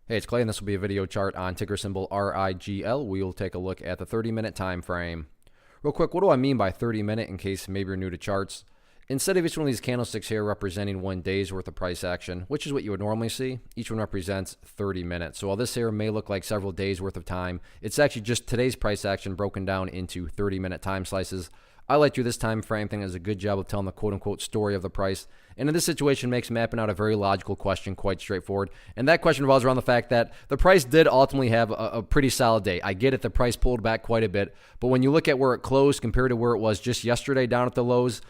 Hey, it's Clay, and this will be a video chart on ticker symbol RIGL. We will take a look at the 30-minute time frame. Real quick, what do I mean by 30-minute in case maybe you're new to charts? Instead of each one of these candlesticks here representing 1 day's worth of price action, which is what you would normally see, each one represents 30 minutes. So while this here may look like several days worth of time, it's actually just today's price action broken down into 30-minute time slices. I like to do this time frame thing as a good job of telling the quote-unquote story of the price. And in this situation, makes mapping out a very logical question quite straightforward. And that question revolves around the fact that the price did ultimately have a pretty solid day. I get it, the price pulled back quite a bit. But when you look at where it closed compared to where it was just yesterday down at the lows,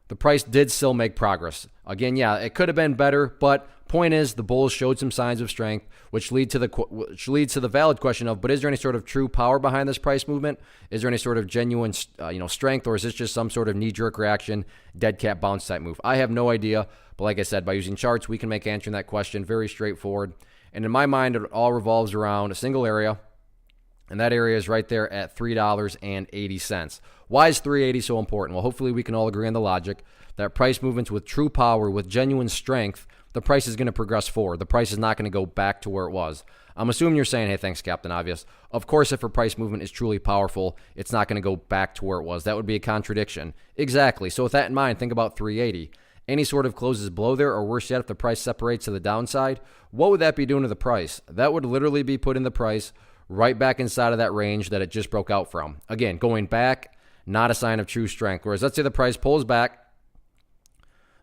the price did still make progress. Again, yeah, it could have been better, but point is the bulls showed some signs of strength, which leads to the valid question of, but is there any sort of true power behind this price movement? Is there any sort of genuine strength, or is this just some sort of knee-jerk reaction, dead cat bounce type move? I have no idea, but like I said, by using charts, we can make answering that question very straightforward. And in my mind, it all revolves around a single area, and that area is right there at $3.80. Why is $3.80 so important? Well, hopefully we can all agree on the logic that price movements with true power, with genuine strength, the price is going to progress forward. The price is not going to go back to where it was. I'm assuming you're saying, hey, thanks, Captain Obvious. Of course, if a price movement is truly powerful, it's not going to go back to where it was. That would be a contradiction. Exactly. So with that in mind, think about 380. Any sort of closes below there, or worse yet, if the price separates to the downside, what would that be doing to the price? That would literally be putting the price right back inside of that range that it just broke out from. Again, going back, not a sign of true strength. Whereas let's say the price pulls back,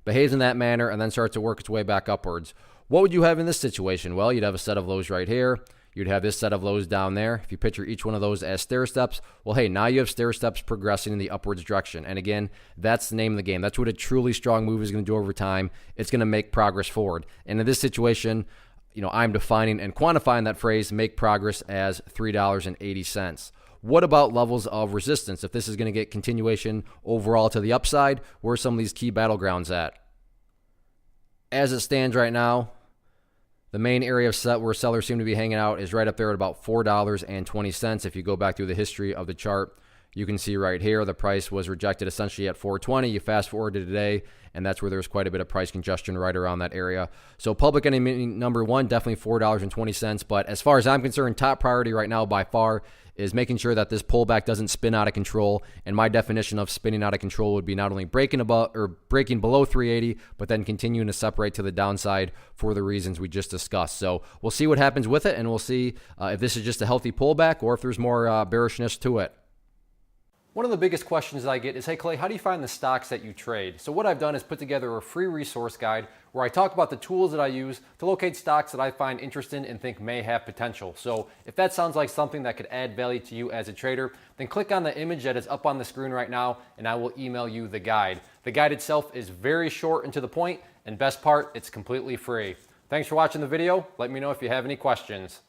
behaves in that manner, and then starts to work its way back upwards. What would you have in this situation? Well, you'd have a set of lows right here. You'd have this set of lows down there. If you picture each one of those as stair steps, well, hey, now you have stair steps progressing in the upwards direction. And again, that's the name of the game. That's what a truly strong move is going to do over time. It's going to make progress forward. And in this situation, I'm defining and quantifying that phrase, make progress, as $3.80. What about levels of resistance? If this is going to get continuation overall to the upside, where are some of these key battlegrounds at? As it stands right now, the main area of where sellers seem to be hanging out is right up there at about $4.20. If you go back through the history of the chart, you can see right here the price was rejected essentially at $4.20. You fast forward to today, and that's where there's quite a bit of price congestion right around that area. So public enemy number one, definitely $4.20. But as far as I'm concerned, top priority right now by far is making sure that this pullback doesn't spin out of control. And my definition of spinning out of control would be not only breaking below 380, but then continuing to separate to the downside for the reasons we just discussed. So we'll see what happens with it, and we'll see if this is just a healthy pullback or if there's more bearishness to it. One of the biggest questions that I get is, hey Clay, how do you find the stocks that you trade? So what I've done is put together a free resource guide where I talk about the tools that I use to locate stocks that I find interesting and think may have potential. So if that sounds like something that could add value to you as a trader, then click on the image that is up on the screen right now and I will email you the guide. The guide itself is very short and to the point, and best part, it's completely free. Thanks for watching the video. Let me know if you have any questions.